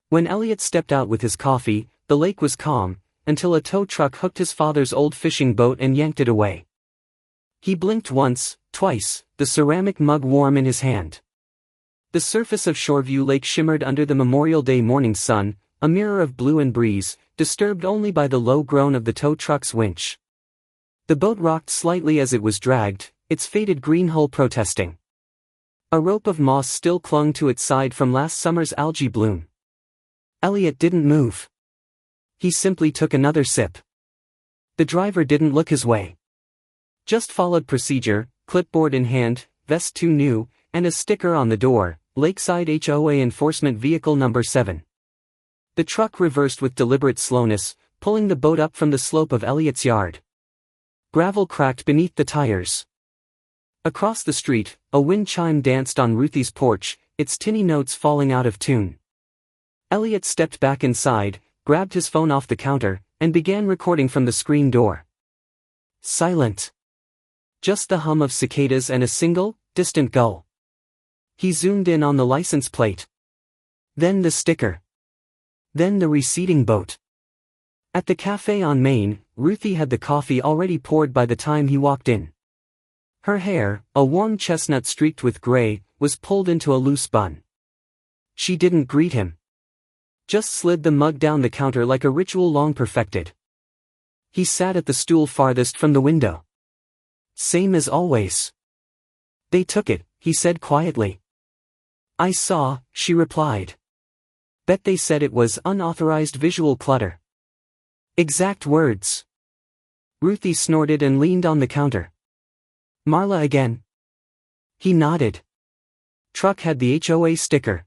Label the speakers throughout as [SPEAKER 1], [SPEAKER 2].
[SPEAKER 1] When Elliot stepped out with his coffee, the lake was calm, until a tow truck hooked his father's old fishing boat and yanked it away. He blinked once, twice, the ceramic mug warm in his hand. The surface of Shoreview Lake shimmered under the Memorial Day morning sun, a mirror of blue and breeze, disturbed only by the low groan of the tow truck's winch. The boat rocked slightly as it was dragged, its faded green hull protesting. A rope of moss still clung to its side from last summer's algae bloom. Elliot didn't move. He simply took another sip. The driver didn't look his way. Just followed procedure, clipboard in hand, vest too new, and a sticker on the door, Lakeside HOA Enforcement Vehicle Number 7. The truck reversed with deliberate slowness, pulling the boat up from the slope of Elliot's yard. Gravel cracked beneath the tires. Across the street, a wind chime danced on Ruthie's porch, its tinny notes falling out of tune. Elliot stepped back inside, grabbed his phone off the counter, and began recording from the screen door. Silent. Just the hum of cicadas and a single, distant gull. He zoomed in on the license plate. Then the sticker. Then the receding boat. At the cafe on Main, Ruthie had the coffee already poured by the time he walked in. Her hair, a warm chestnut streaked with gray, was pulled into a loose bun. She didn't greet him. Just slid the mug down the counter like a ritual long perfected. He sat at the stool farthest from the window. Same as always. They took it, he said quietly. I saw, she replied. Bet they said it was unauthorized visual clutter. Exact words. Ruthie snorted and leaned on the counter. Marla again? He nodded. Truck had the HOA sticker.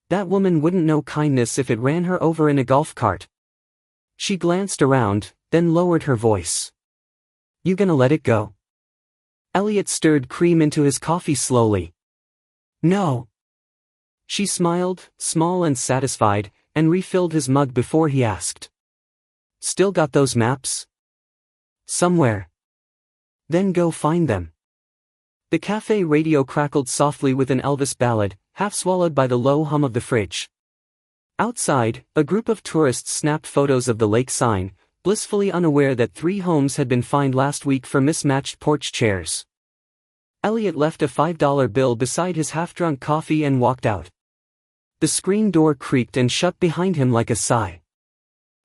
[SPEAKER 1] That woman wouldn't know kindness if it ran her over in a golf cart. She glanced around, then lowered her voice. You gonna let it go? Elliot stirred cream into his coffee slowly. No. She smiled, small and satisfied, and refilled his mug before he asked. Still got those maps? Somewhere. Then go find them. The cafe radio crackled softly with an Elvis ballad, half swallowed by the low hum of the fridge. Outside, a group of tourists snapped photos of the lake sign, blissfully unaware that 3 homes had been fined last week for mismatched porch chairs. Elliot left a $5 bill beside his half-drunk coffee and walked out. The screen door creaked and shut behind him like a sigh.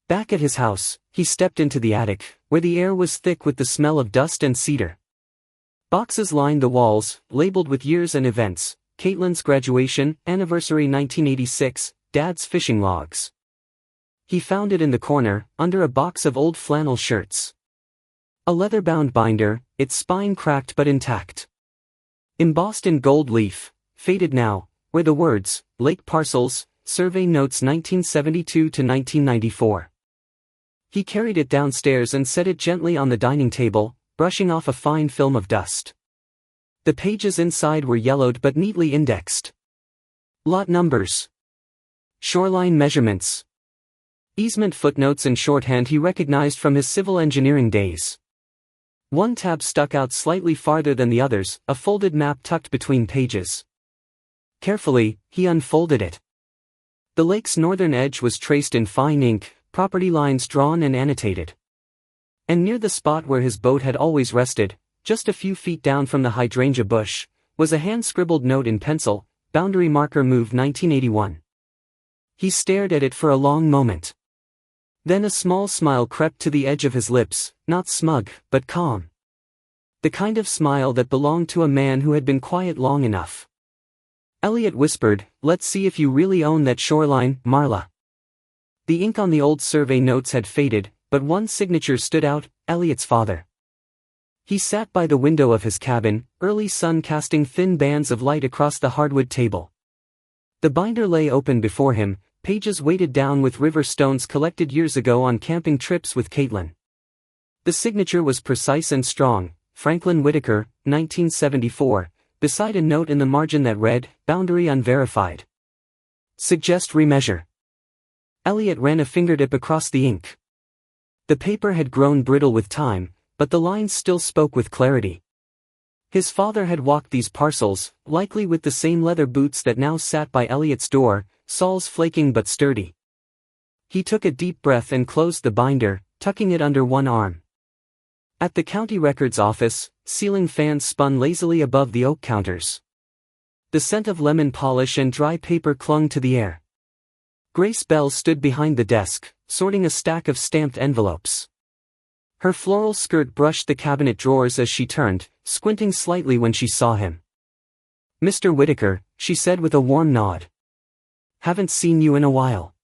[SPEAKER 1] Back at his house, he stepped into the attic, where the air was thick with the smell of dust and cedar. Boxes lined the walls, labeled with years and events: Caitlin's graduation, anniversary 1986, Dad's fishing logs. He found it in the corner, under a box of old flannel shirts. A leather-bound binder, its spine cracked but intact. Embossed in gold leaf, faded now, were the words, Lake Parcels, Survey Notes 1972 to 1994. He carried it downstairs and set it gently on the dining table, brushing off a fine film of dust. The pages inside were yellowed but neatly indexed. Lot numbers. Shoreline measurements. Easement footnotes in shorthand he recognized from his civil engineering days. One tab stuck out slightly farther than the others, a folded map tucked between pages. Carefully, he unfolded it. The lake's northern edge was traced in fine ink, property lines drawn and annotated. And near the spot where his boat had always rested, just a few feet down from the hydrangea bush, was a hand-scribbled note in pencil, boundary marker moved 1981. He stared at it for a long moment. Then a small smile crept to the edge of his lips, not smug, but calm. The kind of smile that belonged to a man who had been quiet long enough. Elliot whispered, "Let's see if you really own that shoreline, Marla." The ink on the old survey notes had faded, but one signature stood out, Elliot's father. He sat by the window of his cabin, early sun casting thin bands of light across the hardwood table. The binder lay open before him, pages weighted down with river stones collected years ago on camping trips with Caitlin. The signature was precise and strong, Franklin Whitaker, 1974, beside a note in the margin that read, "Boundary unverified. Suggest remeasure." Elliot ran a fingertip across the ink. The paper had grown brittle with time, but the lines still spoke with clarity. His father had walked these parcels, likely with the same leather boots that now sat by Elliot's door, soles flaking but sturdy. He took a deep breath and closed the binder, tucking it under one arm. At the county records office, ceiling fans spun lazily above the oak counters. The scent of lemon polish and dry paper clung to the air. Grace Bell stood behind the desk, sorting a stack of stamped envelopes. Her floral skirt brushed the cabinet drawers as she turned, squinting slightly when she saw him. "Mr. Whitaker," she said with a warm nod. "Haven't seen you in a while."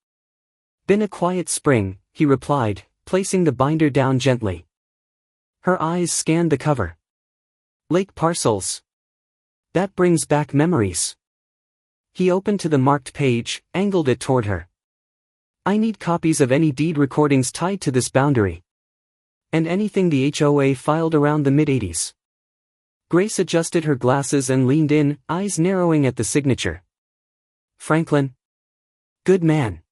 [SPEAKER 1] "Been a quiet spring," he replied, placing the binder down gently. Her eyes scanned the cover. "Lake parcels. That brings back memories." He opened to the marked page, angled it toward her. "I need copies of any deed recordings tied to this boundary. And anything the HOA filed around the mid-80s. Grace adjusted her glasses and leaned in, eyes narrowing at the signature. "Franklin. Good man.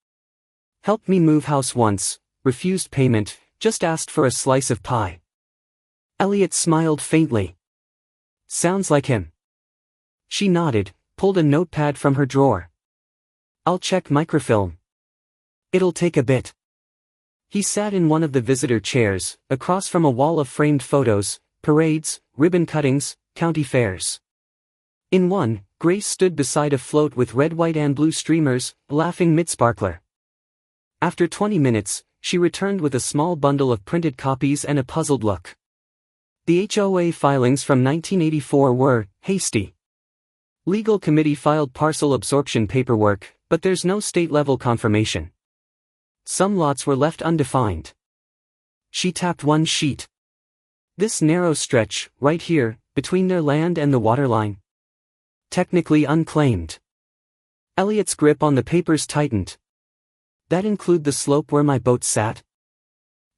[SPEAKER 1] Helped me move house once, refused payment, just asked for a slice of pie." Elliot smiled faintly. "Sounds like him." She nodded, pulled a notepad from her drawer. "I'll check microfilm. It'll take a bit." He sat in one of the visitor chairs, across from a wall of framed photos, parades, ribbon cuttings, county fairs. In one, Grace stood beside a float with red, white and blue streamers, laughing mid-sparkler. After 20 minutes, she returned with a small bundle of printed copies and a puzzled look. The HOA filings from 1984 were hasty. Legal committee filed parcel absorption paperwork, but there's no state-level confirmation. Some lots were left undefined. She tapped one sheet. "This narrow stretch, right here, between their land and the waterline. Technically unclaimed." Elliot's grip on the papers tightened. "That include the slope where my boat sat?"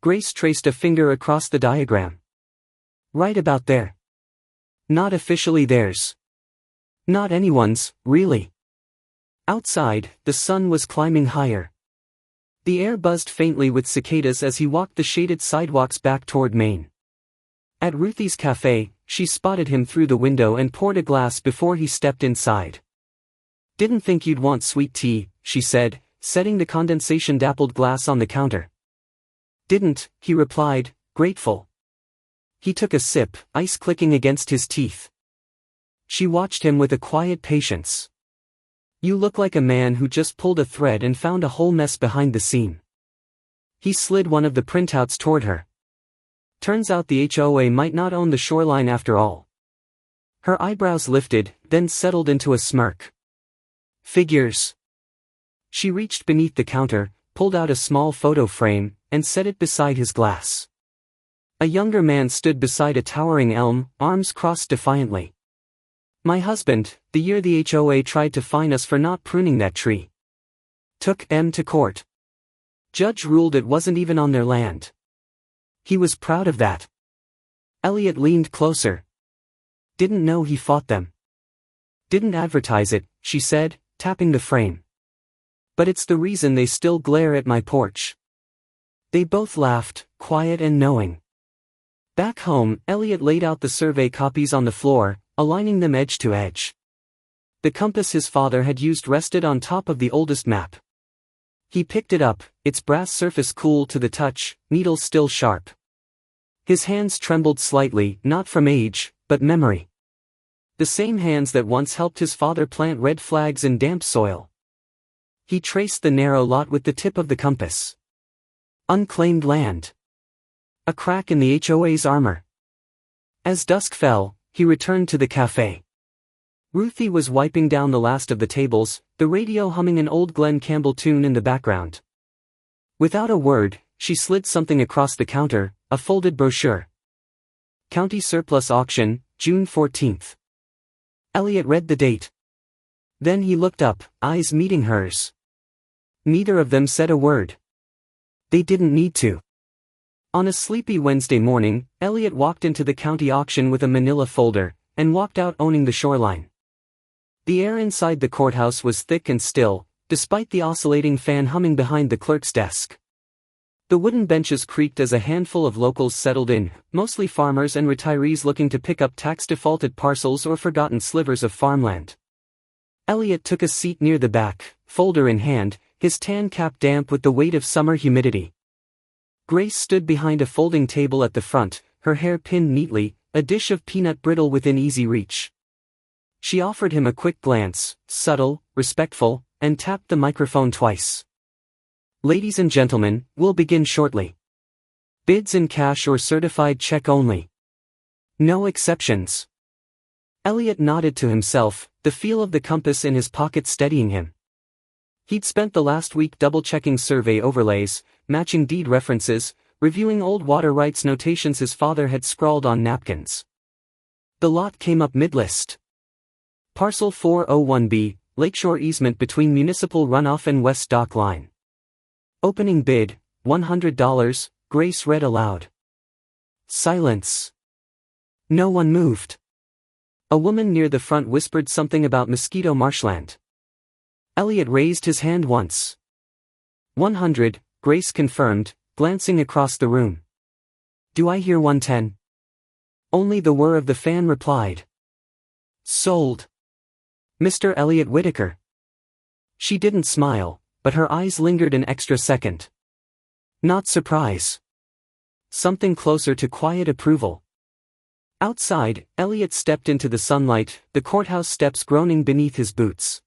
[SPEAKER 1] Grace traced a finger across the diagram. "Right about there. Not officially theirs. Not anyone's, really." Outside, the sun was climbing higher. The air buzzed faintly with cicadas as he walked the shaded sidewalks back toward Maine. At Ruthie's cafe, she spotted him through the window and poured a glass before he stepped inside. "Didn't think you'd want sweet tea," she said, setting the condensation-dappled glass on the counter. "Didn't," he replied, grateful. He took a sip, ice clicking against his teeth. She watched him with a quiet patience. "You look like a man who just pulled a thread and found a whole mess behind the seam." He slid one of the printouts toward her. "Turns out the HOA might not own the Shoreline after all." Her eyebrows lifted, then settled into a smirk. "Figures." She reached beneath the counter, pulled out a small photo frame, and set it beside his glass. A younger man stood beside a towering elm, arms crossed defiantly. "My husband, the year the HOA tried to fine us for not pruning that tree. Took M to court. Judge ruled it wasn't even on their land. He was proud of that." Elliot leaned closer. "Didn't know he fought them." "Didn't advertise it," she said, tapping the frame. "But it's the reason they still glare at my porch." They both laughed, quiet and knowing. Back home, Elliot laid out the survey copies on the floor, aligning them edge to edge. The compass his father had used rested on top of the oldest map. He picked it up, its brass surface cool to the touch, needle still sharp. His hands trembled slightly, not from age, but memory. The same hands that once helped his father plant red flags in damp soil. He traced the narrow lot with the tip of the compass. Unclaimed land. A crack in the HOA's armor. As dusk fell, he returned to the cafe. Ruthie was wiping down the last of the tables, the radio humming an old Glenn Campbell tune in the background. Without a word, she slid something across the counter, a folded brochure. County Surplus Auction, June 14th. Elliot read the date. Then he looked up, eyes meeting hers. Neither of them said a word. They didn't need to. On a sleepy Wednesday morning, Elliot walked into the county auction with a manila folder, and walked out owning the Shoreline. The air inside the courthouse was thick and still, despite the oscillating fan humming behind the clerk's desk. The wooden benches creaked as a handful of locals settled in, mostly farmers and retirees looking to pick up tax-defaulted parcels or forgotten slivers of farmland. Elliot took a seat near the back, folder in hand, his tan cap damp with the weight of summer humidity. Grace stood behind a folding table at the front, her hair pinned neatly, a dish of peanut brittle within easy reach. She offered him a quick glance, subtle, respectful, and tapped the microphone twice. "Ladies and gentlemen, we'll begin shortly. Bids in cash or certified check only. No exceptions." Elliot nodded to himself, the feel of the compass in his pocket steadying him. He'd spent the last week double-checking survey overlays, matching deed references, reviewing old water rights notations his father had scrawled on napkins. The lot came up mid-list. Parcel 401B, lakeshore easement between municipal runoff and West Dock Line. Opening bid, $100, Grace read aloud. Silence. No one moved. A woman near the front whispered something about mosquito marshland. Elliot raised his hand once. 100, Grace confirmed, glancing across the room. "Do I hear 110? Only the whir of the fan replied. "Sold. Mr. Elliot Whitaker." She didn't smile, but her eyes lingered an extra second. Not surprise. Something closer to quiet approval. Outside, Elliot stepped into the sunlight, the courthouse steps groaning beneath his boots.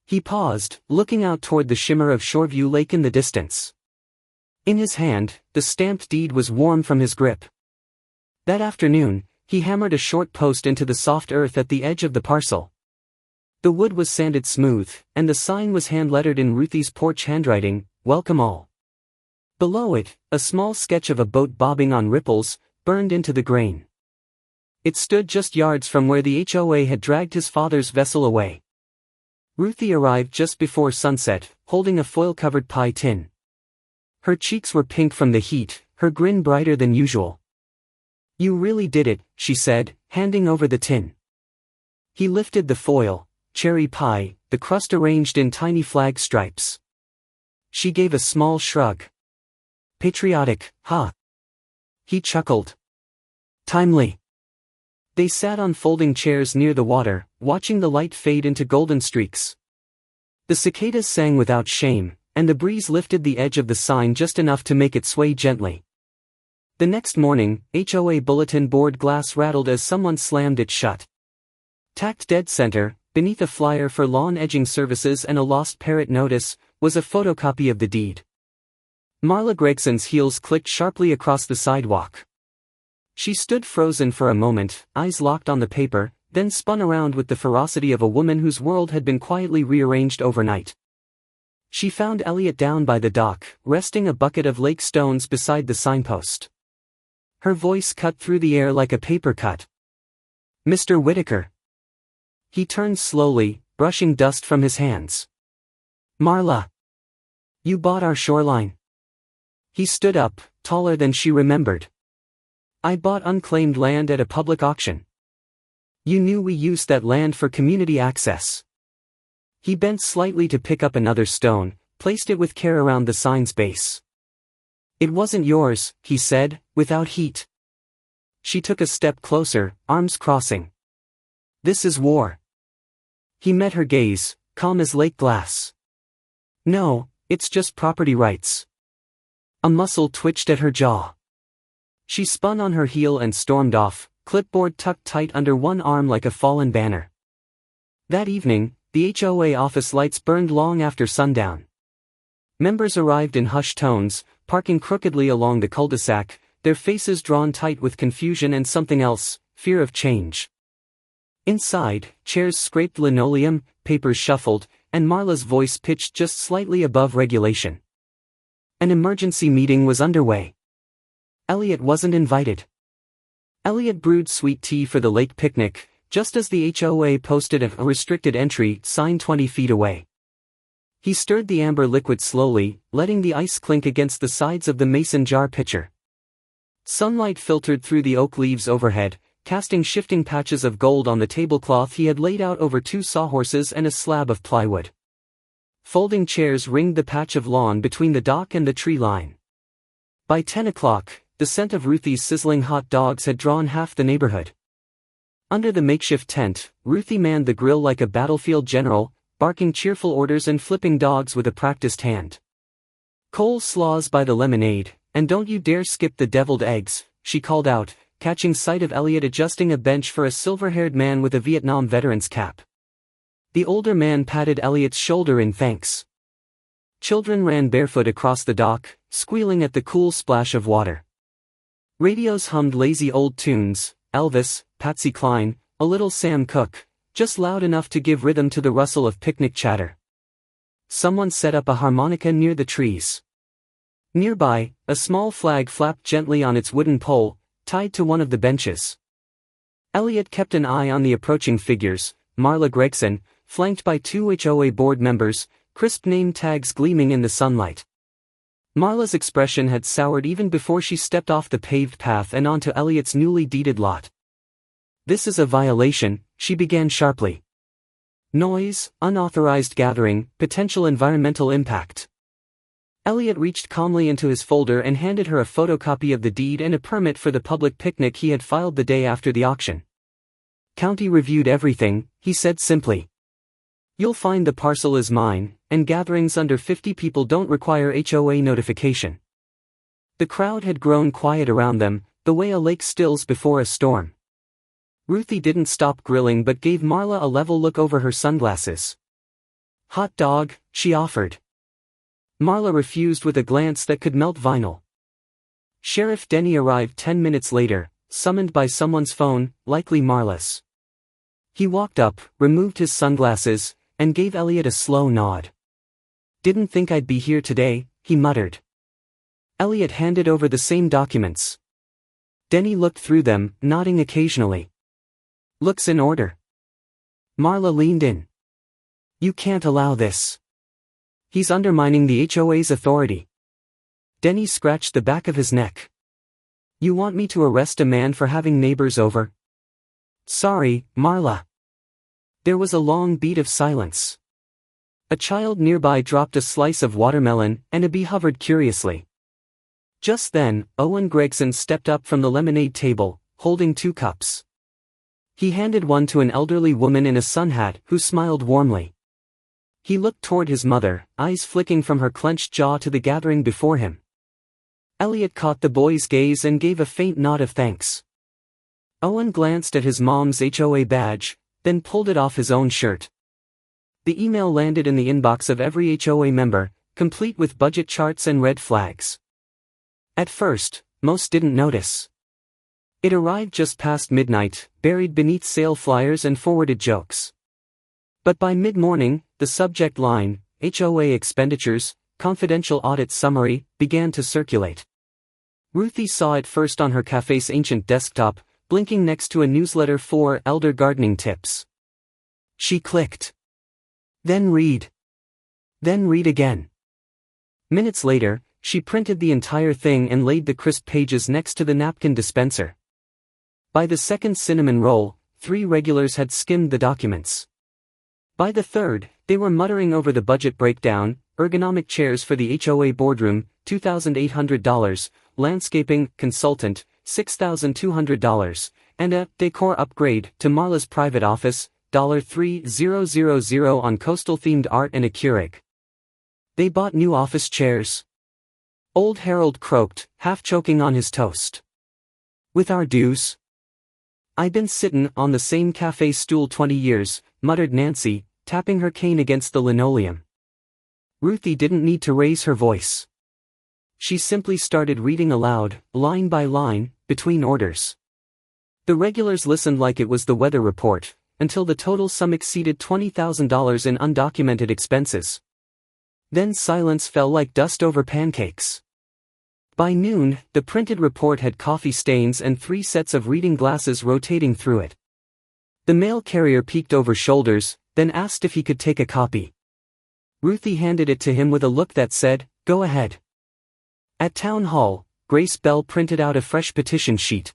[SPEAKER 1] He paused, looking out toward the shimmer of Shoreview Lake in the distance. In his hand, the stamped deed was warm from his grip. That afternoon, he hammered a short post into the soft earth at the edge of the parcel. The wood was sanded smooth, and the sign was hand-lettered in Ruthie's porch handwriting, "Welcome all." Below it, a small sketch of a boat bobbing on ripples, burned into the grain. It stood just yards from where the HOA had dragged his father's vessel away. Ruthie arrived just before sunset, holding a foil-covered pie tin. Her cheeks were pink from the heat, her grin brighter than usual. "You really did it," she said, handing over the tin. He lifted the foil, cherry pie, the crust arranged in tiny flag stripes. She gave a small shrug. "Patriotic, huh?" He chuckled. "Timely." They sat on folding chairs near the water, watching the light fade into golden streaks. The cicadas sang without shame, and the breeze lifted the edge of the sign just enough to make it sway gently. The next morning, HOA bulletin board glass rattled as someone slammed it shut. Tacked dead center, beneath a flyer for lawn edging services and a lost parrot notice, was a photocopy of the deed. Marla Gregson's heels clicked sharply across the sidewalk. She stood frozen for a moment, eyes locked on the paper, then spun around with the ferocity of a woman whose world had been quietly rearranged overnight. She found Elliot down by the dock, resting a bucket of lake stones beside the signpost. Her voice cut through the air like a paper cut. "Mr. Whitaker." He turned slowly, brushing dust from his hands. "Marla. You bought our shoreline." He stood up, taller than she remembered. "I bought unclaimed land at a public auction. You knew we used that land for community access." He bent slightly to pick up another stone, placed it with care around the sign's base. "It wasn't yours," he said, without heat. She took a step closer, arms crossing. "This is war." He met her gaze, calm as lake glass. "No, it's just property rights." A muscle twitched at her jaw. She spun on her heel and stormed off, clipboard tucked tight under one arm like a fallen banner. That evening, the HOA office lights burned long after sundown. Members arrived in hushed tones, parking crookedly along the cul-de-sac, their faces drawn tight with confusion and something else, fear of change. Inside, chairs scraped linoleum, papers shuffled, and Marla's voice pitched just slightly above regulation. An emergency meeting was underway. Elliot wasn't invited. Elliot brewed sweet tea for the lake picnic, just as the HOA posted a restricted entry sign 20 feet away. He stirred the amber liquid slowly, letting the ice clink against the sides of the mason jar pitcher. Sunlight filtered through the oak leaves overhead, casting shifting patches of gold on the tablecloth he had laid out over 2 sawhorses and a slab of plywood. Folding chairs ringed the patch of lawn between the dock and the tree line. By 10 o'clock, the scent of Ruthie's sizzling hot dogs had drawn half the neighborhood. Under the makeshift tent, Ruthie manned the grill like a battlefield general, barking cheerful orders and flipping dogs with a practiced hand. "Coal slaws by the lemonade, and don't you dare skip the deviled eggs," she called out, catching sight of Elliot adjusting a bench for a silver-haired man with a Vietnam veteran's cap. The older man patted Elliot's shoulder in thanks. Children ran barefoot across the dock, squealing at the cool splash of water. Radios hummed lazy old tunes, Elvis, Patsy Cline, a little Sam Cooke, just loud enough to give rhythm to the rustle of picnic chatter. Someone set up a harmonica near the trees. Nearby, a small flag flapped gently on its wooden pole, tied to one of the benches. Elliot kept an eye on the approaching figures, Marla Gregson, flanked by 2 HOA board members, crisp name tags gleaming in the sunlight. Marla's expression had soured even before she stepped off the paved path and onto Elliot's newly deeded lot. "This is a violation," she began sharply. "Noise, unauthorized gathering, potential environmental impact." Elliot reached calmly into his folder and handed her a photocopy of the deed and a permit for the public picnic he had filed the day after the auction. "County reviewed everything," he said simply. "You'll find the parcel is mine, and gatherings under 50 people don't require HOA notification." The crowd had grown quiet around them, the way a lake stills before a storm. Ruthie didn't stop grilling but gave Marla a level look over her sunglasses. "Hot dog," she offered. Marla refused with a glance that could melt vinyl. Sheriff Denny arrived 10 minutes later, summoned by someone's phone, likely Marla's. He walked up, removed his sunglasses, and gave Elliot a slow nod. "Didn't think I'd be here today," he muttered. Elliot handed over the same documents. Denny looked through them, nodding occasionally. "Looks in order." Marla leaned in. "You can't allow this. He's undermining the HOA's authority." Denny scratched the back of his neck. "You want me to arrest a man for having neighbors over?" "Sorry, Marla." There was a long beat of silence. A child nearby dropped a slice of watermelon, and a bee hovered curiously. Just then, Owen Gregson stepped up from the lemonade table, holding 2 cups. He handed one to an elderly woman in a sun hat who smiled warmly. He looked toward his mother, eyes flicking from her clenched jaw to the gathering before him. Elliot caught the boy's gaze and gave a faint nod of thanks. Owen glanced at his mom's HOA badge, then pulled it off his own shirt. The email landed in the inbox of every HOA member, complete with budget charts and red flags. At first, most didn't notice. It arrived just past midnight, buried beneath sale flyers and forwarded jokes. But by mid-morning, the subject line, HOA expenditures, confidential audit summary, began to circulate. Ruthie saw it first on her cafe's ancient desktop, blinking next to a newsletter for elder gardening tips. She clicked. Then read. Then read again. Minutes later, she printed the entire thing and laid the crisp pages next to the napkin dispenser. By the second cinnamon roll, 3 regulars had skimmed the documents. By the third, they were muttering over the budget breakdown, ergonomic chairs for the HOA boardroom, $2,800, landscaping consultant, $6,200, and a decor upgrade to Marla's private office, $3,000 on coastal-themed art and a Keurig. They bought new office chairs. Old Harold croaked, half choking on his toast. "With our dues?" "I been sittin' on the same cafe stool 20 years, muttered Nancy, tapping her cane against the linoleum. Ruthie didn't need to raise her voice. She simply started reading aloud, line by line, between orders. The regulars listened like it was the weather report, until the total sum exceeded $20,000 in undocumented expenses. Then silence fell like dust over pancakes. By noon, the printed report had coffee stains and 3 sets of reading glasses rotating through it. The mail carrier peeked over shoulders, then asked if he could take a copy. Ruthie handed it to him with a look that said, "Go ahead." At Town Hall, Grace Bell printed out a fresh petition sheet.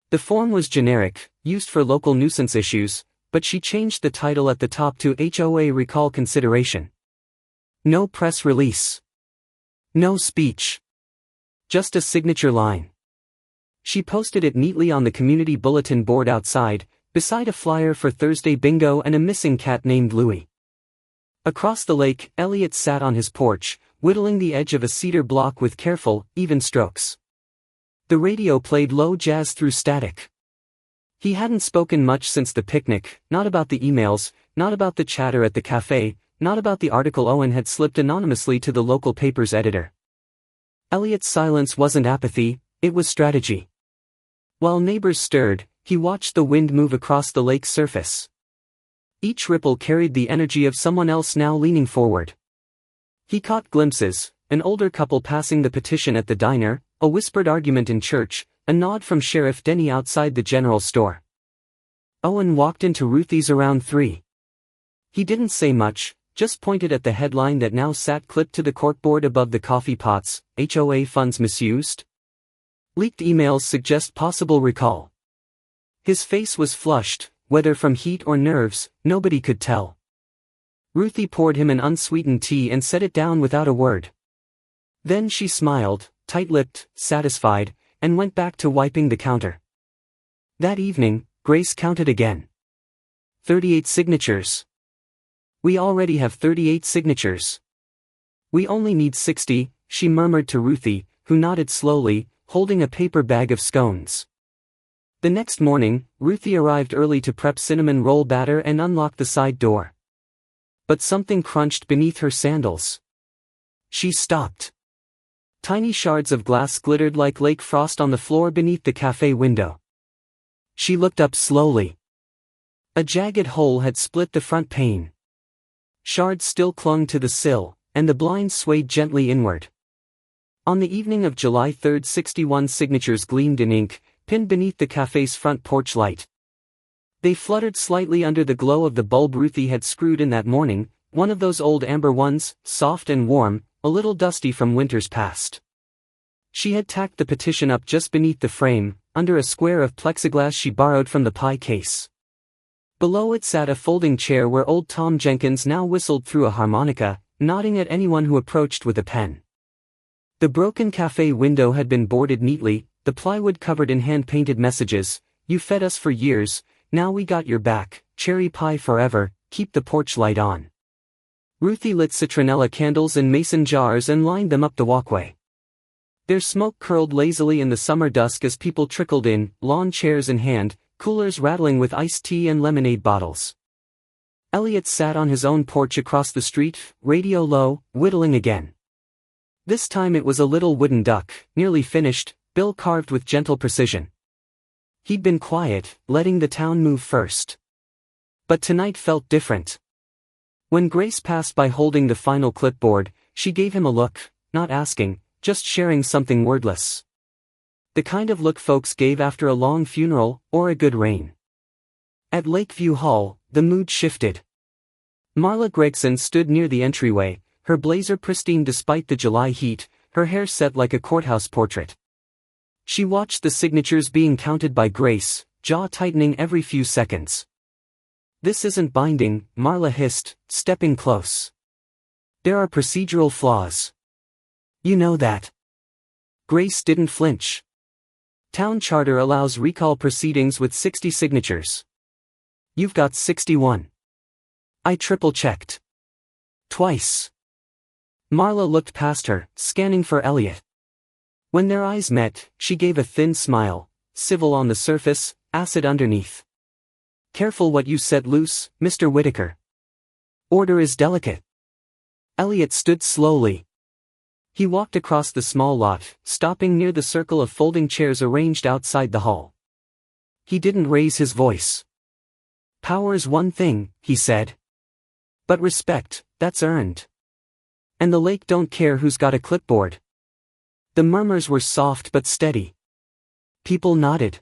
[SPEAKER 1] The form was generic, used for local nuisance issues, but she changed the title at the top to HOA Recall Consideration. No press release. No speech. Just a signature line. She posted it neatly on the community bulletin board outside, beside a flyer for Thursday bingo and a missing cat named Louie. Across the lake, Elliot sat on his porch, whittling the edge of a cedar block with careful, even strokes. The radio played low jazz through static. He hadn't spoken much since the picnic, not about the emails, not about the chatter at the cafe, not about the article Owen had slipped anonymously to the local paper's editor. Elliot's silence wasn't apathy, it was strategy. While neighbors stirred, he watched the wind move across the lake's surface. Each ripple carried the energy of someone else now leaning forward. He caught glimpses, an older couple passing the petition at the diner, a whispered argument in church, a nod from Sheriff Denny outside the general store. Owen walked into Ruthie's around 3. He didn't say much, just pointed at the headline that now sat clipped to the corkboard above the coffee pots, HOA funds misused? Leaked emails suggest possible recall. His face was flushed, whether from heat or nerves, nobody could tell. Ruthie poured him an unsweetened tea and set it down without a word. Then she smiled, tight-lipped, satisfied, and went back to wiping the counter. That evening, Grace counted again. 38 signatures. We already have 38 signatures. We only need 60, she murmured to Ruthie, who nodded slowly, holding a paper bag of scones. The next morning, Ruthie arrived early to prep cinnamon roll batter and unlock the side door. But something crunched beneath her sandals. She stopped. Tiny shards of glass glittered like lake frost on the floor beneath the cafe window. She looked up slowly. A jagged hole had split the front pane. Shards still clung to the sill, and the blinds swayed gently inward. On the evening of July 3, 61 signatures gleamed in ink, pinned beneath the cafe's front porch light. They fluttered slightly under the glow of the bulb Ruthie had screwed in that morning, one of those old amber ones, soft and warm, a little dusty from winters past. She had tacked the petition up just beneath the frame, under a square of plexiglass she borrowed from the pie case. Below it sat a folding chair where old Tom Jenkins now whistled through a harmonica, nodding at anyone who approached with a pen. The broken cafe window had been boarded neatly, the plywood covered in hand-painted messages, "You fed us for years, now we got your back, cherry pie forever, keep the porch light on." Ruthie lit citronella candles in mason jars and lined them up the walkway. Their smoke curled lazily in the summer dusk as people trickled in, lawn chairs in hand, coolers rattling with iced tea and lemonade bottles. Elliot sat on his own porch across the street, radio low, whittling again. This time it was a little wooden duck, nearly finished, bill carved with gentle precision. He'd been quiet, letting the town move first. But tonight felt different. When Grace passed by holding the final clipboard, she gave him a look, not asking, just sharing something wordless. The kind of look folks gave after a long funeral, or a good rain. At Lakeview Hall, the mood shifted. Marla Gregson stood near the entryway, her blazer pristine despite the July heat, her hair set like a courthouse portrait. She watched the signatures being counted by Grace, jaw tightening every few seconds. "This isn't binding," Marla hissed, stepping close. "There are procedural flaws. You know that." Grace didn't flinch. "Town charter allows recall proceedings with 60 signatures. You've got 61. I triple-checked. Twice." Marla looked past her, scanning for Elliot. When their eyes met, she gave a thin smile, civil on the surface, acid underneath. "Careful what you set loose, Mr. Whitaker. Order is delicate." Elliot stood slowly. He walked across the small lot, stopping near the circle of folding chairs arranged outside the hall. He didn't raise his voice. "Power's one thing," he said. "But respect, that's earned. And the lake don't care who's got a clipboard." The murmurs were soft but steady. People nodded.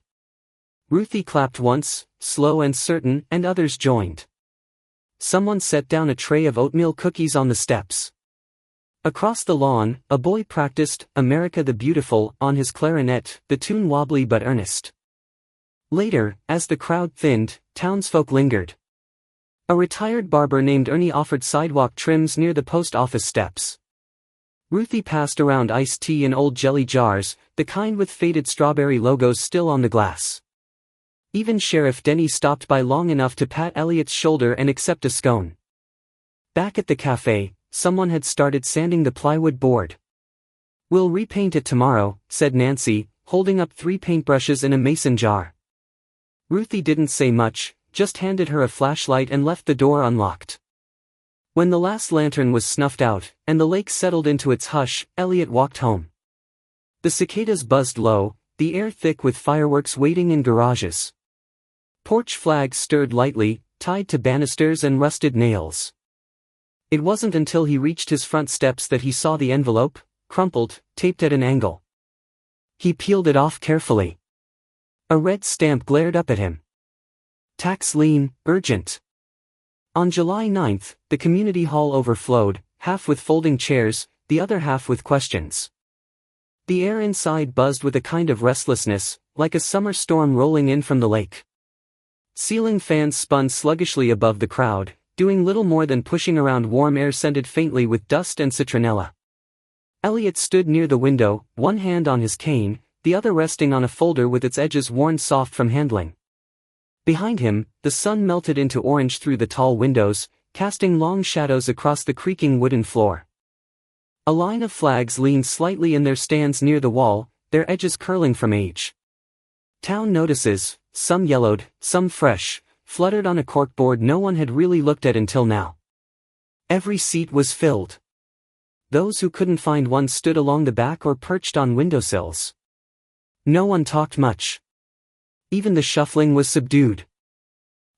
[SPEAKER 1] Ruthie clapped once, slow and certain, and others joined. Someone set down a tray of oatmeal cookies on the steps. Across the lawn, a boy practiced "America the Beautiful" on his clarinet, the tune wobbly but earnest. Later, as the crowd thinned, townsfolk lingered. A retired barber named Ernie offered sidewalk trims near the post office steps. Ruthie passed around iced tea in old jelly jars, the kind with faded strawberry logos still on the glass. Even Sheriff Denny stopped by long enough to pat Elliot's shoulder and accept a scone. Back at the cafe, someone had started sanding the plywood board. "We'll repaint it tomorrow," said Nancy, holding up 3 paintbrushes in a mason jar. Ruthie didn't say much, just handed her a flashlight and left the door unlocked. When the last lantern was snuffed out, and the lake settled into its hush, Elliot walked home. The cicadas buzzed low, the air thick with fireworks waiting in garages. Porch flags stirred lightly, tied to banisters and rusted nails. It wasn't until he reached his front steps that he saw the envelope, crumpled, taped at an angle. He peeled it off carefully. A red stamp glared up at him. Tax lien, urgent. On July 9th, the community hall overflowed, half with folding chairs, the other half with questions. The air inside buzzed with a kind of restlessness, like a summer storm rolling in from the lake. Ceiling fans spun sluggishly above the crowd, doing little more than pushing around warm air scented faintly with dust and citronella. Elliot stood near the window, one hand on his cane, the other resting on a folder with its edges worn soft from handling. Behind him, the sun melted into orange through the tall windows, casting long shadows across the creaking wooden floor. A line of flags leaned slightly in their stands near the wall, their edges curling from age. Town notices, some yellowed, some fresh, fluttered on a corkboard no one had really looked at until now. Every seat was filled. Those who couldn't find one stood along the back or perched on windowsills. No one talked much. Even the shuffling was subdued.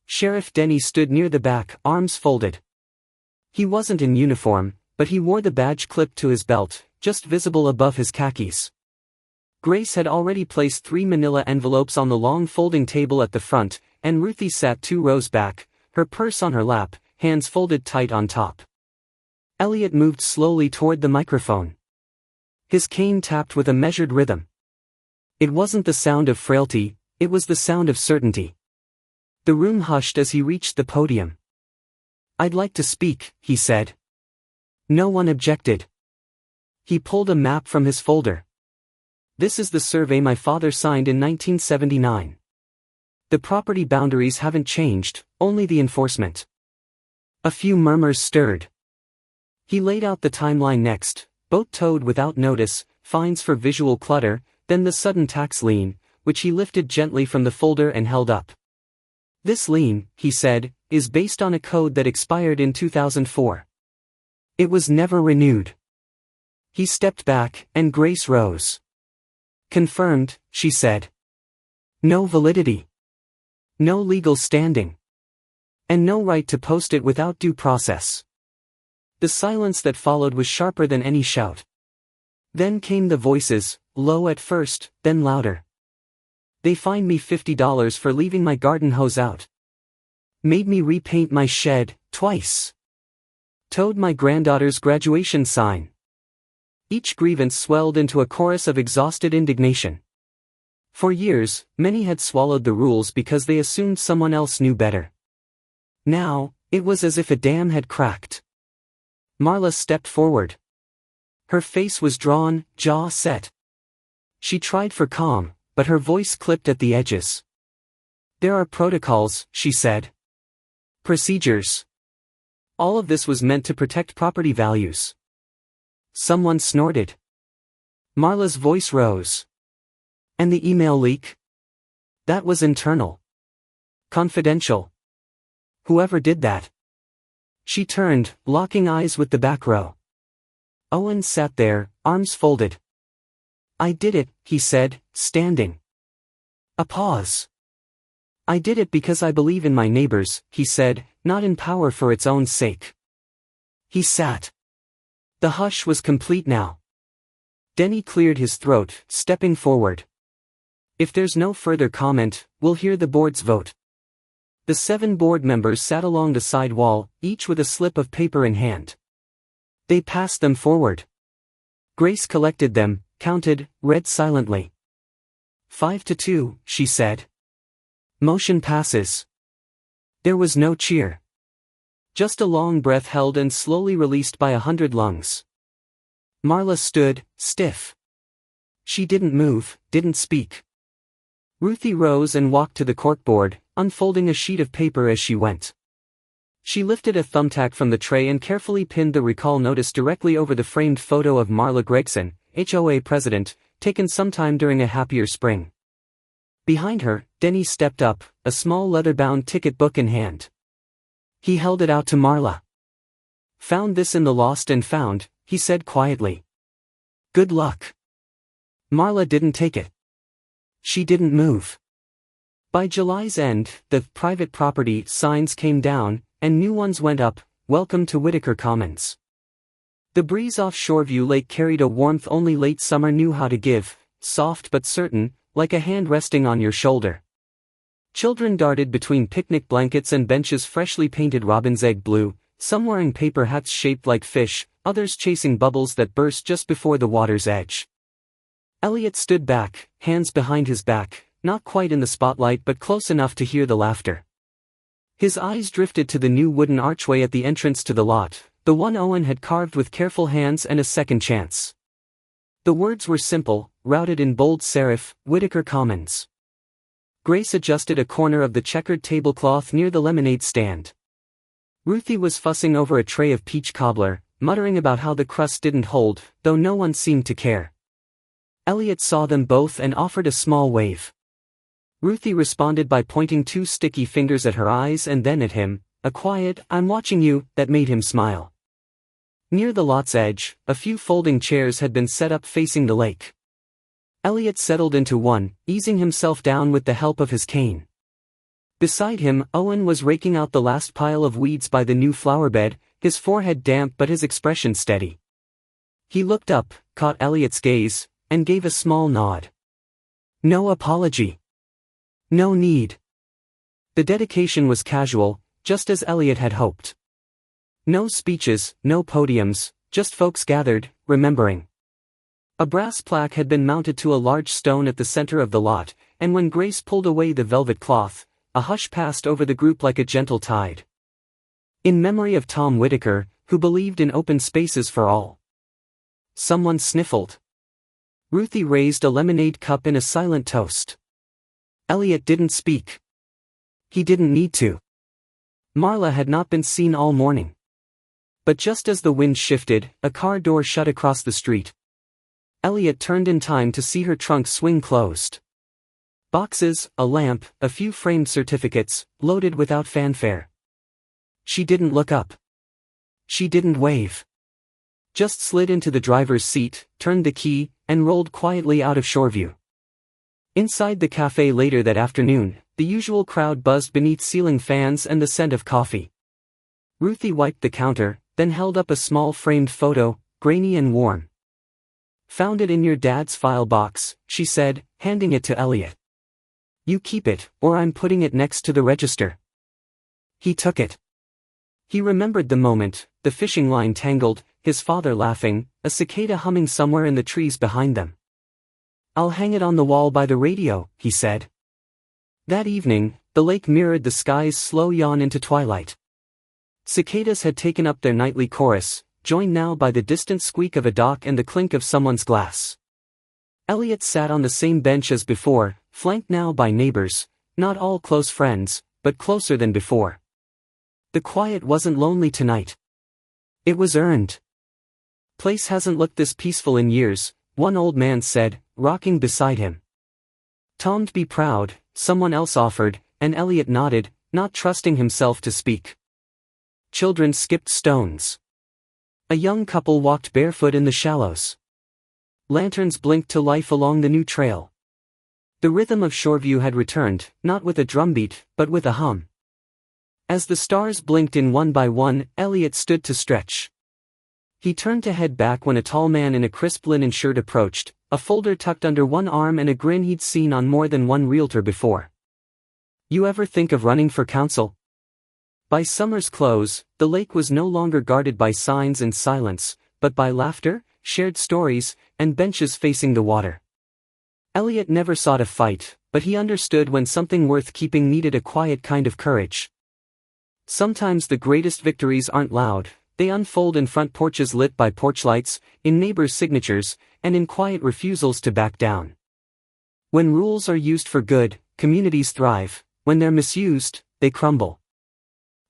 [SPEAKER 1] Sheriff Denny stood near the back, arms folded. He wasn't in uniform, but he wore the badge clipped to his belt, just visible above his khakis. Grace had already placed 3 manila envelopes on the long folding table at the front, and Ruthie sat 2 rows back, her purse on her lap, hands folded tight on top. Elliot moved slowly toward the microphone. His cane tapped with a measured rhythm. It wasn't the sound of frailty, it was the sound of certainty. The room hushed as he reached the podium. "I'd like to speak," he said. No one objected. He pulled a map from his folder. "This is the survey my father signed in 1979. The property boundaries haven't changed, only the enforcement." A few murmurs stirred. He laid out the timeline next: boat towed without notice, fines for visual clutter, then the sudden tax lien, which he lifted gently from the folder and held up. "This lien," he said, "is based on a code that expired in 2004. It was never renewed." He stepped back, and Grace rose. "Confirmed," she said. "No validity. No legal standing. And no right to post it without due process." The silence that followed was sharper than any shout. Then came the voices, low at first, then louder. "They fined me $50 for leaving my garden hose out. Made me repaint my shed, twice. Towed my granddaughter's graduation sign." Each grievance swelled into a chorus of exhausted indignation. For years, many had swallowed the rules because they assumed someone else knew better. Now, it was as if a dam had cracked. Marla stepped forward. Her face was drawn, jaw set. She tried for calm, but her voice clipped at the edges. "There are protocols," she said. "Procedures. All of this was meant to protect property values." Someone snorted. Marla's voice rose. "And the email leak? That was internal. Confidential. Whoever did that." She turned, locking eyes with the back row. Owen sat there, arms folded. "I did it," he said, standing. A pause. "I did it because I believe in my neighbors," he said, "not in power for its own sake." He sat. The hush was complete now. Denny cleared his throat, stepping forward. "If there's no further comment, we'll hear the board's vote." The 7 board members sat along the side wall, each with a slip of paper in hand. They passed them forward. Grace collected them, counted, read silently. 5-2, she said. "Motion passes." There was no cheer. Just a long breath held and slowly released by 100 lungs. Marla stood, stiff. She didn't move, didn't speak. Ruthie rose and walked to the corkboard, unfolding a sheet of paper as she went. She lifted a thumbtack from the tray and carefully pinned the recall notice directly over the framed photo of Marla Gregson, HOA president, taken sometime during a happier spring. Behind her, Denny stepped up, a small leather-bound ticket book in hand. He held it out to Marla. "Found this in the lost and found," he said quietly. "Good luck." Marla didn't take it. She didn't move. By July's end, the private property signs came down, and new ones went up. "Welcome to Whitaker Commons." The breeze off Shoreview Lake carried a warmth only late summer knew how to give, soft but certain, like a hand resting on your shoulder. Children darted between picnic blankets and benches freshly painted robin's egg blue, some wearing paper hats shaped like fish, others chasing bubbles that burst just before the water's edge. Elliot stood back, hands behind his back, not quite in the spotlight but close enough to hear the laughter. His eyes drifted to the new wooden archway at the entrance to the lot, the one Owen had carved with careful hands and a second chance. The words were simple, routed in bold serif, Whitaker Commons. Grace adjusted a corner of the checkered tablecloth near the lemonade stand. Ruthie was fussing over a tray of peach cobbler, muttering about how the crust didn't hold, though no one seemed to care. Elliot saw them both and offered a small wave. Ruthie responded by pointing two sticky fingers at her eyes and then at him, a quiet, "I'm watching you," that made him smile. Near the lot's edge, a few folding chairs had been set up facing the lake. Elliot settled into one, easing himself down with the help of his cane. Beside him, Owen was raking out the last pile of weeds by the new flower bed, his forehead damp but his expression steady. He looked up, caught Elliot's gaze, and gave a small nod. No apology. No need. The dedication was casual, just as Elliot had hoped. No speeches, no podiums, just folks gathered, remembering. A brass plaque had been mounted to a large stone at the center of the lot, and when Grace pulled away the velvet cloth, a hush passed over the group like a gentle tide. In memory of Tom Whitaker, who believed in open spaces for all. Someone sniffled. Ruthie raised a lemonade cup in a silent toast. Elliot didn't speak. He didn't need to. Marla had not been seen all morning. But just as the wind shifted, a car door shut across the street. Elliot turned in time to see her trunk swing closed. Boxes, a lamp, a few framed certificates, loaded without fanfare. She didn't look up. She didn't wave. Just slid into the driver's seat, turned the key, and rolled quietly out of Shoreview. Inside the cafe later that afternoon, the usual crowd buzzed beneath ceiling fans and the scent of coffee. Ruthie wiped the counter, then held up a small framed photo, grainy and warm. "Found it in your dad's file box," she said, handing it to Elliot. "You keep it, or I'm putting it next to the register." He took it. He remembered the moment, the fishing line tangled, his father laughing, a cicada humming somewhere in the trees behind them. "I'll hang it on the wall by the radio," he said. That evening, the lake mirrored the sky's slow yawn into twilight. Cicadas had taken up their nightly chorus, joined now by the distant squeak of a dock and the clink of someone's glass. Elliot sat on the same bench as before, flanked now by neighbors, not all close friends, but closer than before. The quiet wasn't lonely tonight. It was earned. "Place hasn't looked this peaceful in years," one old man said, rocking beside him. "Tom'd be proud," someone else offered, and Elliot nodded, not trusting himself to speak. Children skipped stones. A young couple walked barefoot in the shallows. Lanterns blinked to life along the new trail. The rhythm of Shoreview had returned, not with a drumbeat, but with a hum. As the stars blinked in one by one, Elliot stood to stretch. He turned to head back when a tall man in a crisp linen shirt approached, a folder tucked under one arm and a grin he'd seen on more than one realtor before. "You ever think of running for council?" By summer's close, the lake was no longer guarded by signs and silence, but by laughter, shared stories, and benches facing the water. Elliot never sought a fight, but he understood when something worth keeping needed a quiet kind of courage. Sometimes the greatest victories aren't loud, they unfold in front porches lit by porch lights, in neighbors' signatures, and in quiet refusals to back down. When rules are used for good, communities thrive. When they're misused, they crumble.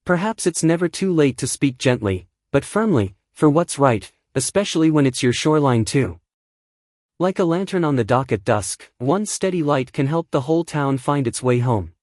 [SPEAKER 1] Perhaps it's never too late to speak gently, but firmly, for what's right, especially when it's your shoreline too. Like a lantern on the dock at dusk, one steady light can help the whole town find its way home.